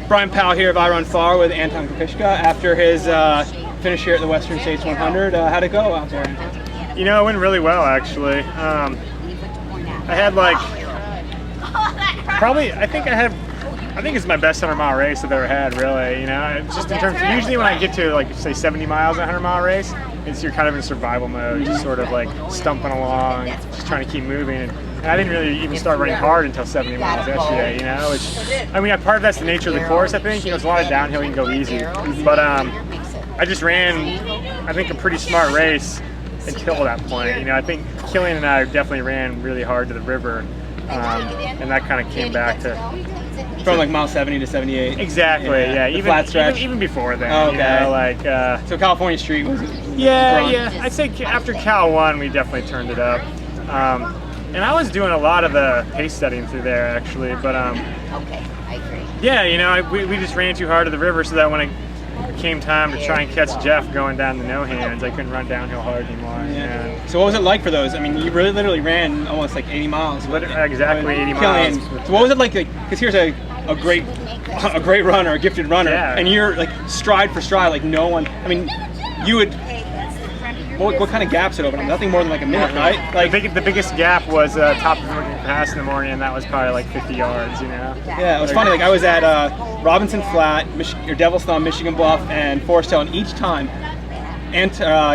Bryon Powell here of iRunFar with Anton Krupicka after his finish here at the Western States 100. How'd it go out there? You know, it went really well, actually. I had like, I think it's my best 100-mile race I've ever had, really. You know, just in terms of, usually when I get to like, say 70 miles, a 100-mile race, you're kind of in survival mode, just sort of like stumping along, just trying to keep moving. And I didn't really even start running hard until 70 miles yesterday, you know, which, I mean, part of that's the nature of the course, I think. You know, it's a lot of downhill, you can go easy. But I just ran, I think, a pretty smart race until that point. You know, I think Killian and I definitely ran really hard to the river, and that kind of came back to... From like mile 70 to 78. Exactly, yeah. Even before then. Oh, okay. You know, like, so California Street was... Yeah. I'd say after Cal 1, we definitely turned it up. And I was doing a lot of the pace setting through there, actually. But okay, I agree. Yeah, you know, we just ran too hard to the river, so that when it came time to try and catch Jeff going down the no hands, I couldn't run downhill hard anymore. Yeah. So what was it like for those? I mean, you really literally ran almost like 80 miles. Exactly 80 Killian. miles. So what was it like? Because here's a great runner, a gifted runner, and you're like stride for stride, like no one. I mean, you would. What kind of gaps it opened? Nothing more than like a minute, right? Like the biggest gap was top of the pass in the morning, and that was probably like 50 yards, you know. Yeah, it was funny. Like I was at Robinson Flat, or Devil's Thumb, Michigan Bluff, and Forest Hill, and each time,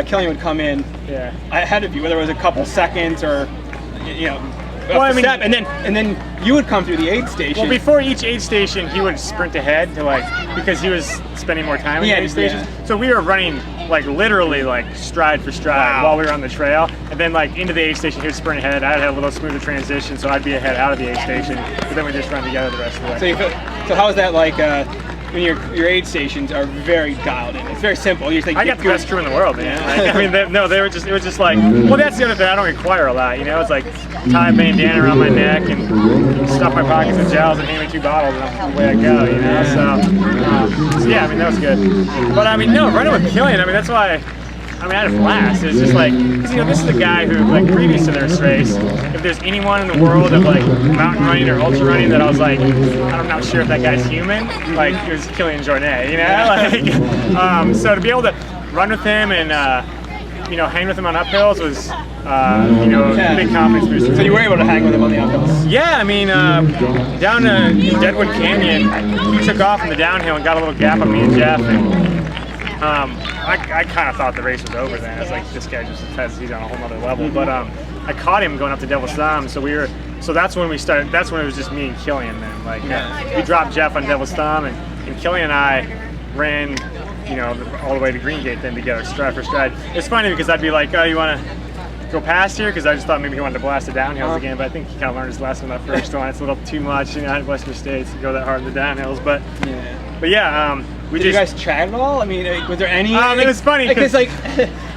Killian would come in ahead of you, whether it was a couple seconds or, you know. Well, I mean, step, and then you would come through the aid station. Well, before each aid station, he would sprint ahead to because he was spending more time in the aid stations. Yeah. So we were running like literally like stride for stride while we were on the trail, and then like into the aid station, he would sprint ahead. I'd have a little smoother transition, so I'd be ahead out of the aid station, but then we just run together the rest of the way. So how is that like? When your aid stations are very dialed in. It's very simple. You just, like, I got the best crew in the world, man. Like, I mean, it was just like, well, that's the other thing. I don't require a lot, you know. It's like tie a bandana around my neck and stuff my pockets with gels and hand me 2 bottles, and away I go, you know. So yeah, I mean, that was good. But I mean, no, running with Killian, I mean, that's why. I mean, I had a blast. It was just like, cause, you know, this is the guy who, like, previous to this race, if there's anyone in the world of, like, mountain running or ultra running that I was like, I'm not sure if that guy's human, like, it was Killian Jornet, you know? Like, so to be able to run with him and, you know, hang with him on uphills was, you know, a big confidence booster. So you were able to hang with him on the uphills? Yeah, I mean, down to Deadwood Canyon, he took off in the downhill and got a little gap on me and Jeff. And, I kind of thought the race was over then. I was like, this guy just says he's on a whole nother level. But I caught him going up to Devil's Thumb, so that's when we started. That's when it was just me and Killian then. Like, we dropped Jeff on Devil's Thumb, and Killian and I ran, you know, all the way to Green Gate then together, stride for stride. It's funny because I'd be like, oh, you want to go past here? Because I just thought maybe he wanted to blast the downhills again, but I think he kind of learned his lesson on that first one. It's a little too much, you know, in Western States to go that hard in the downhills. But yeah, Did you guys chat at all? I mean, was there any? It was funny because like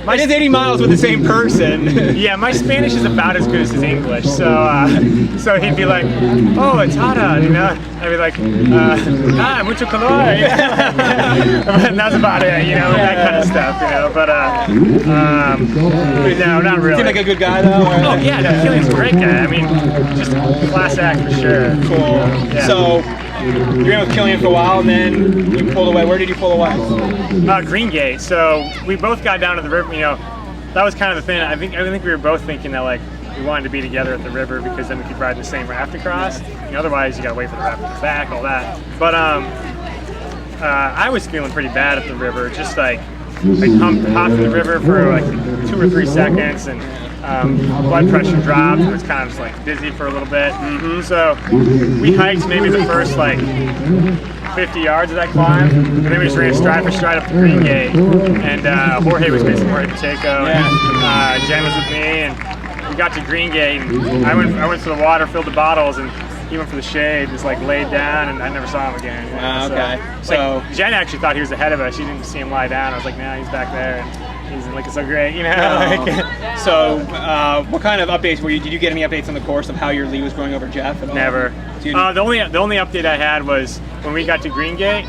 I did 80 miles with the same person. Yeah, my Spanish is about as good as his English, so he'd be like, oh, it's hot, you know. I'd be like, mucho calor. And that's about it, you know, that kind of stuff, you know. But no, not really. Seemed like a good guy though. Oh yeah, Killian's a great guy. I mean, just a class act for sure. Cool. Yeah. So. You ran with Killian for a while, and then you pulled away. Where did you pull away? Green Gate. So we both got down to the river. You know, that was kind of the thing. I think we were both thinking that like we wanted to be together at the river because then we could ride the same raft across. You know, otherwise you gotta wait for the raft to come back, all that. But I was feeling pretty bad at the river. Just like hopped in the river for like 2 or 3 seconds and. Blood pressure dropped. It was kind of just like dizzy for a little bit. So we hiked maybe the first like 50 yards of that climb, and then we just ran stride for stride up the Green Gate. And Jorge was basically Jorge Pacheco, and Jen was with me, and we got to Green Gate. And I went to the water, filled the bottles, and he went for the shade, just like laid down, and I never saw him again. Okay. So Jen actually thought he was ahead of us. She didn't see him lie down. I was like, nah, he's back there. And he's looking so great, you know. So, what kind of updates were you? Did you get any updates on the course of how your lead was going over Jeff? At all? Never. The only update I had was when we got to Green Gate.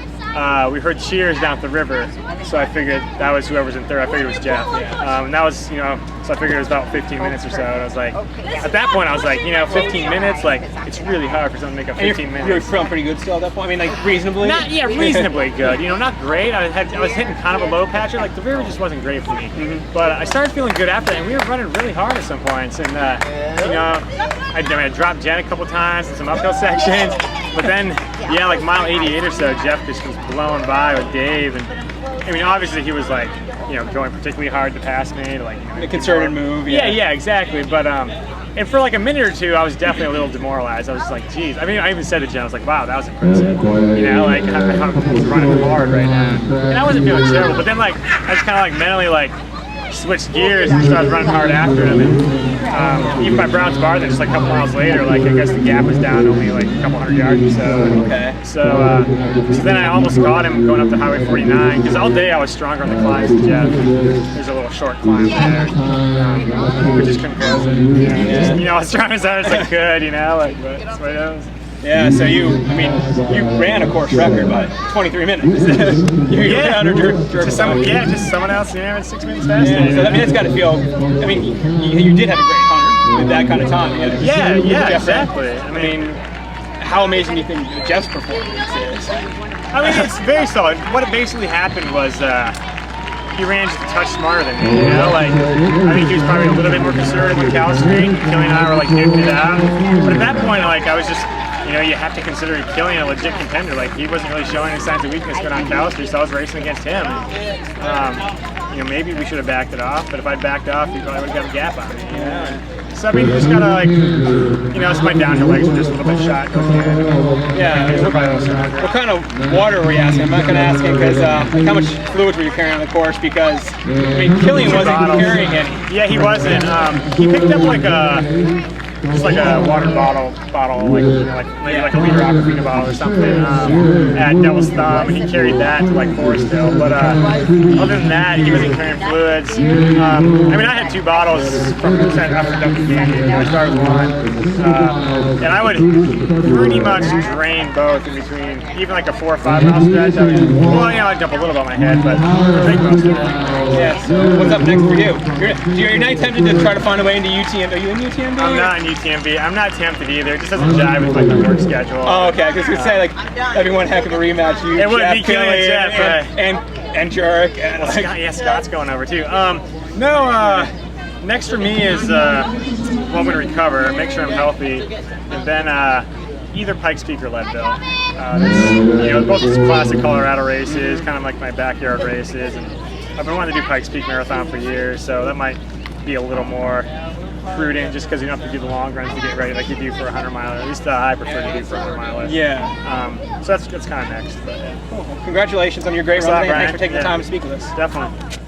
we heard cheers down at the river, so I figured that was whoever's in third. I figured it was Jeff. And that was, you know, so I figured it was about 15 minutes or so. And I was like, at that point, I was like, you know, 15 minutes, like, it's really hard for someone to make up 15 minutes. You were feeling pretty good still at that point? I mean, like, reasonably? Reasonably good. You know, not great. I was hitting kind of a low patch. Like, the river just wasn't great for me. But I started feeling good after that, and we were running really hard at some points. And, you know, I dropped Jen a couple times in some uphill sections. But then, yeah, like mile 88 or so, Jeff just was blowing by with Dave. And I mean, obviously he was like, you know, going particularly hard to pass me, to like, you know, a concerted move. Yeah, exactly. But and for like a minute or two, I was definitely a little demoralized. I was just like, geez. I mean, I even said to Jen, I was like, wow, that was impressive. You know, like I'm running hard right now, and I wasn't feeling terrible. But then like I just kind of like mentally like switched gears and started running hard after him. And even by Brown's Bar, then just like a couple miles later, like I guess the gap was down only like a couple hundred yards or so. Okay. So then I almost caught him going up to Highway 49 because all day I was stronger on the climbs than Jeff. There's a little short climb there. We just couldn't cross it. Yeah. You know, I was trying as hard as I could. You know, like but that's what it was. Yeah, so you ran a course record by 23 minutes. Just someone else, you know, 6 minutes faster. Yeah, so I mean, it's got to feel, I mean, you did have a great 100 with that kind of time. Yeah, exactly. I mean, how amazing do you think Jeff's performance is? I mean, it's very solid. What basically happened was he ran just a touch smarter than me, you know? Like, I think he was probably a little bit more conservative with Cal Street. Kelly and I were like duking it out. But at that point, like, I was just, you know, you have to consider Killian a legit contender. Like, he wasn't really showing any signs of weakness going on Cal Street, so I was racing against him. You know, maybe we should have backed it off, but if I'd backed off, he probably would have got a gap on me, you know? So, I mean, you just gotta, like, you know, my downhill legs were just a little bit shot. Yeah. What kind of water were you asking? I'm not going to ask him because how much fluids were you carrying on the course? Because, I mean, Killian wasn't even carrying any. Yeah, he wasn't. He picked up like just like a water bottle, like, you know, like maybe like a liter Aquafina bottle or something at Devil's Thumb, and he carried that to like Forest Hill. But other than that, he wasn't carrying fluids. I mean, I had 2 bottles from after Duncan Canyon. I started with one, and I would pretty much drain both in between, even like a 4 or 5 mile stretch. I mean, well, you know, I'd jump a little on my head, but I think most of it. Yeah. So what's up next for you? You're not tempted to try to find a way into UTMB. Are you in UTMB? I'm not in UTMB. I'm not tempted either. It just doesn't jive with like my work schedule. Oh, okay. I was gonna say like that'd be one heck of a rematch. You, it would be Killian, Jeff, and Jurek, and well, Scott, Scott's going over too. Next for me is well, I'm gonna recover, make sure I'm healthy, and then either Pikes Peak or Leadville. You know, both these classic Colorado races, kind of like my backyard races, and I've been wanting to do Pikes Peak Marathon for years, so that might be a little more prudent just because you don't have to do the long runs to get ready like you do for a 100-miler. At least I prefer to do for a 100-miler. Yeah. So that's kind of next. But, yeah. Cool. Well, congratulations on your great run. Thanks for taking the time to speak with us. Definitely.